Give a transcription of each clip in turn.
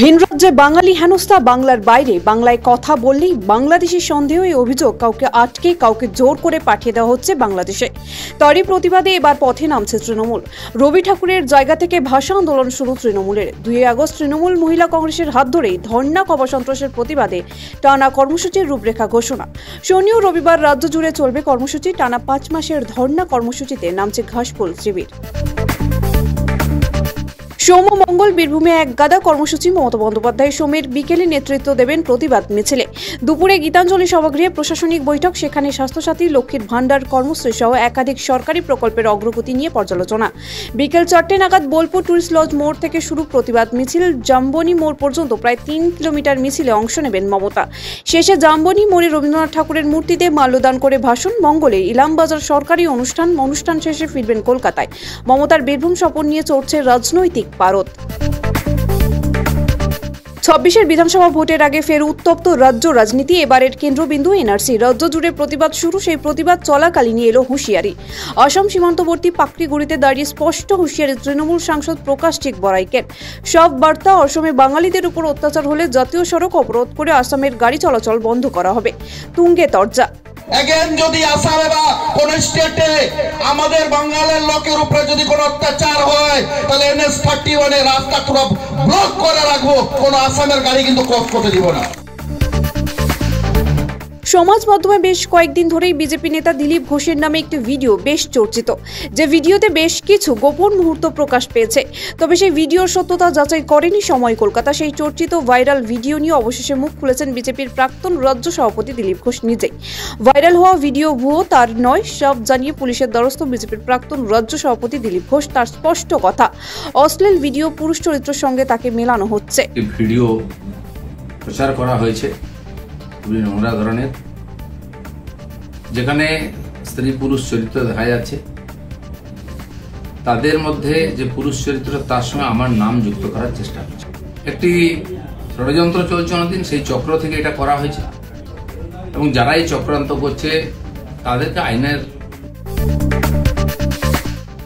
ভিন রাজ্যে বাঙালি হেনস্থা, বাংলার বাইরে বাংলায় কথা বললেই বাংলাদেশি সন্দেহ। এই অভিযোগ কাউকে আটকে কাউকে জোর করে পাঠিয়ে দেওয়া হচ্ছে বাংলাদেশে। তারই প্রতিবাদে এবার পথে নামছে তৃণমূল। রবি ঠাকুরের জায়গা থেকে ভাষা আন্দোলন শুরু তৃণমূলের। 2 আগস্ট তৃণমূল মহিলা কংগ্রেসের হাত ধরেই ধর্ণা কবা সন্ত্রাসের প্রতিবাদে টানা কর্মসূচির রূপরেখা ঘোষণা। শনি ও রবিবার রাজ্য জুড়ে চলবে কর্মসূচি। টানা 5 মাসের ধর্ণা কর্মসূচিতে নামছে ঘাসফুল শিবির। সোম ও মঙ্গল বীরভূমে এক গাদা কর্মসূচি। মমতা বন্দ্যোপাধ্যায় সোমের বিকেলে নেতৃত্ব দেবেন প্রতিবাদ মিছিলে। দুপুরে গীতাঞ্জলি সভাগৃহে প্রশাসনিক বৈঠক, সেখানে স্বাস্থ্যসাথী, লক্ষ্মীর ভান্ডার, কর্মশ্রী সহ একাধিক সরকারি প্রকল্পের অগ্রগতি নিয়ে পর্যালোচনা। বিকেল 4টে নাগাদ বোলপুর টুরিস্ট লজ মোড় থেকে শুরু প্রতিবাদ মিছিল। জাম্বনি মোড় পর্যন্ত প্রায় 3 কিলোমিটার মিছিলে অংশ নেবেন মমতা। শেষে জাম্বনি মোড়ে রবীন্দ্রনাথ ঠাকুরের মূর্তিতে মাল্যদান করে ভাষণ। মঙ্গলে ইলামবাজার সরকারি অনুষ্ঠান শেষে ফিরবেন কলকাতায়। মমতার বীরভূম সফর নিয়ে চলছে রাজনৈতিক পারদ। 26 বিধানসভা ভোটের আগে ফের উত্তপ্ত রাজ্য রাজনীতি। এবারের কেন্দ্রবিন্দু এনআরসি। রাজ্য জুড়ে প্রতিবাদ শুরু। সেই প্রতিবাদ চলাকালীনই এলো হুঁশিয়ারি। আসাম সীমান্তবর্তী পাকড়িগুড়িতে দাঁড়িয়ে স্পষ্ট হুঁশিয়ারি তৃণমূল সাংসদ প্রকাশ চিকবরাইকের। সব বার্তা, অসমে বাঙালিদের উপর অত্যাচার হলে জাতীয় সড়ক অবরোধ করে আসামের গাড়ি চলাচল বন্ধ করা হবে। তুঙ্গে তরজা। এগেন যদি আসামে বা কোন স্টেটে আমাদের বাঙালির লোকের উপরে যদি কোনো অত্যাচার হয়, তাহলে NH-31 এর রাস্তা পুরো ব্লক করে রাখবো। কোন আসামের গাড়ি কিন্তু ক্রস করতে দিব না। সমাজ মাধ্যমে বেশ কয়েকদিন ধরেই বিজেপি নেতা দিলীপ ঘোষের নামে একটি ভিডিও বেশ চর্চিত, যে ভিডিওতে বেশ কিছু গোপন মুহূর্ত প্রকাশ পেয়েছে। তবে সেই ভিডিওর সত্যতা যাচাই করেনি সময় কলকাতা। সেই চর্চিত ভাইরাল ভিডিও নিয়ে অবশেষে মুখ খুলেছেন বিজেপির প্রাক্তন রাজ্য সভাপতি দিলীপ ঘোষ নিজেই। ভাইরাল হওয়া ভিডিও ভুয়ো, তার নয়, সব জানিয়ে পুলিশের দ্বারস্থ বিজেপির প্রাক্তন রাজ্য সভাপতি দিলীপ ঘোষ। তার স্পষ্ট কথা, অশ্লীল ভিডিও, পুরুষ চরিত্রের সঙ্গে তাকে মেলানো হচ্ছে। ভিডিও প্রচার করা হয়েছে খুবই নোংরা ধরনের, যেখানে স্ত্রী পুরুষ চরিত্র দেখা যাচ্ছে। তাদের মধ্যে যে পুরুষ চরিত্র, তার সঙ্গে আমার নাম যুক্ত করার চেষ্টা হচ্ছে। একটি ষড়যন্ত্র চলছে অনেকদিন, সেই চক্র থেকে এটা করা হয়েছে এবং যারা এই চক্রান্ত করছে তাদেরকে আইনের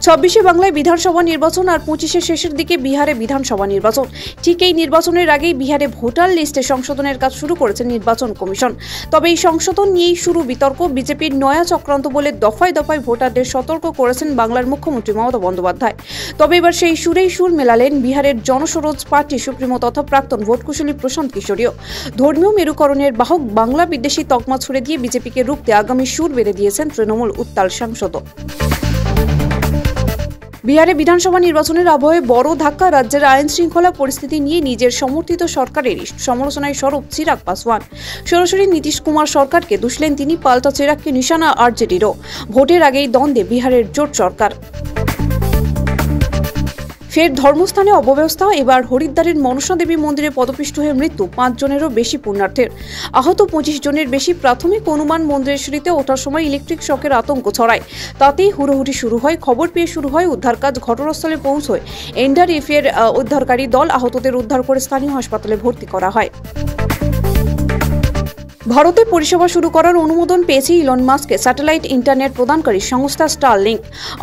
26 বাংলায় বিধানসভা নির্বাচন আর 25 শেষের দিকে বিহারে বিধানসভা নির্বাচন। ঠিক এই নির্বাচনের আগেই বিহারে ভোটার লিস্টে সংশোধনের কাজ শুরু করেছে নির্বাচন কমিশন। তবে এই সংশোধন নিয়েই শুরু বিতর্ক। বিজেপির নয়া চক্রান্ত বলে দফায় দফায় ভোটারদের সতর্ক করেছেন বাংলার মুখ্যমন্ত্রী মমতা বন্দ্যোপাধ্যায়। তবে এবার সেই সুরেই সুর মেলালেন বিহারের জনসরোজ পার্টি সুপ্রিমো তথা প্রাক্তন ভোটকুশলী প্রশান্ত কিশোরীও। ধর্মীয় মেরুকরণের বাহক বাংলা বিদ্বেষী তকমা ছুড়ে দিয়ে বিজেপিকে রুখতে আগামী সুর বেঁধে দিয়েছেন তৃণমূল উত্তাল সাংসদ। বিহারে বিধানসভা নির্বাচনের আবহে বড় ধাক্কা। রাজ্যের আইন শৃঙ্খলা পরিস্থিতি নিয়ে নিজের সমর্থিত সরকারের সমালোচনায় সরব চিরাগ পাসওয়ান। সরাসরি নীতিশ কুমার সরকারকে দুষলেন তিনি। পাল্টা চিরাগকে নিশানা আরজেডিরও। ভোটের আগেই দ্বন্দ্বে বিহারের জোট সরকার। ফের ধর্মস্থানে অব্যবস্থা। এবার হরিদ্বারের মনসা দেবী মন্দিরে পদপিষ্ট হয়ে মৃত্যু 5 জনেরও বেশি পুণ্যার্থের। আহত 25 জনের বেশি। প্রাথমিক অনুমান, মন্দিরের সিঁড়িতে ওঠার সময় ইলেকট্রিক শকের আতঙ্ক ছড়ায়। তাতেই হুড়োহুড়ি শুরু হয়। খবর পেয়ে শুরু হয় উদ্ধার কাজ। ঘটনাস্থলে পৌঁছয় এনডিআরএফের উদ্ধারকারী দল। আহতদের উদ্ধার করে স্থানীয় হাসপাতালে ভর্তি করা হয়। ভারতে পরিষেবা শুরু করার অনুমোদন পেয়েছে ইলন মাস্কের স্যাটেলাইট ইন্টারনেট প্রদানকারী সংস্থা স্টারলিংক।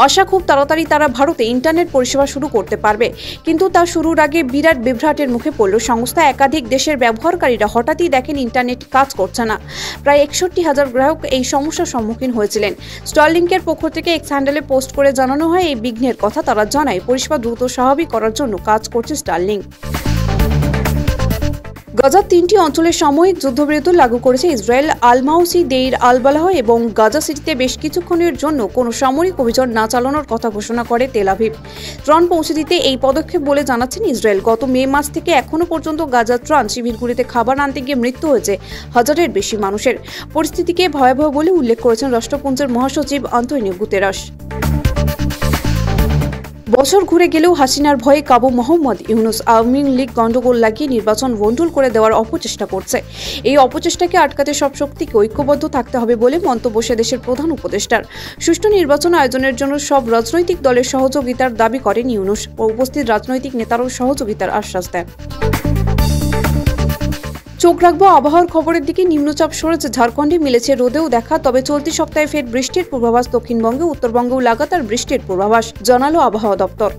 আশা খুব তাড়াতাড়ি তারা ভারতে ইন্টারনেট পরিষেবা শুরু করতে পারবে। কিন্তু তা শুরুর আগে বিরাট বিভ্রাটের মুখে পড়ল সংস্থা। একাধিক দেশের ব্যবহারকারীরা হঠাৎই দেখেন ইন্টারনেট কাজ করছে না। প্রায় 61,000 গ্রাহক এই সমস্যার সম্মুখীন হয়েছিলেন। স্টারলিংকের পক্ষ থেকে এক্স হ্যান্ডেলে পোস্ট করে জানানো হয় এই বিঘ্নের কথা। তারা জানায় পরিষেবা দ্রুত স্বাভাবিক করার জন্য কাজ করছে স্টারলিংক। গাজার 3টি অঞ্চলে সাময়িক যুদ্ধবিরতি লাগু করেছে ইসরায়েল। আল-মাউসি, দেইর আল-বালাহ এবং গাজা সিটিতে বেশ কিছুক্ষণের জন্য কোনো সামরিক অভিযান না চালানোর কথা ঘোষণা করে তেল আভিভ। ত্রাণ পৌঁছে দিতে এই পদক্ষেপ বলে জানাচ্ছেন ইসরায়েল। গত মে মাস থেকে এখনো পর্যন্ত গাজার ত্রাণ শিবিরগুলিতে খাবার আনতে গিয়ে মৃত্যু হয়েছে 1000-এর বেশি মানুষের। পরিস্থিতিকে ভয়াবহ বলে উল্লেখ করেছেন রাষ্ট্রপুঞ্জের মহাসচিব আন্তোনিও গুতেরাস। বছর ঘুরে গেলেও হাসিনার ভয়ে কাবু মোহাম্মদ ইউনুস। আওয়ামী লীগ গন্ডগোল লাগিয়ে নির্বাচন ভণ্ডুল করে দেওয়ার অপচেষ্টা করছে। এই অপচেষ্টাকে আটকাতে সব শক্তিকে ঐক্যবদ্ধ থাকতে হবে বলে মন্তব্য দেশের প্রধান উপদেষ্টার। সুষ্ঠু নির্বাচন আয়োজনের জন্য সব রাজনৈতিক দলের সহযোগিতার দাবি করেন ইউনুস। উপস্থিত রাজনৈতিক নেতারাও সহযোগিতার আশ্বাস দেন। চোখ রাখবো আবহাওয়ার খবরের দিকে। নিম্নচাপ সরেছে ঝাড়খণ্ডে, মিলেছে রোদেও দেখা। তবে চলতি সপ্তাহে ফের বৃষ্টির পূর্বাভাস। দক্ষিণবঙ্গে, উত্তরবঙ্গেও লাগাতার বৃষ্টির পূর্বাভাস জানালো আবহাওয়া দপ্তর।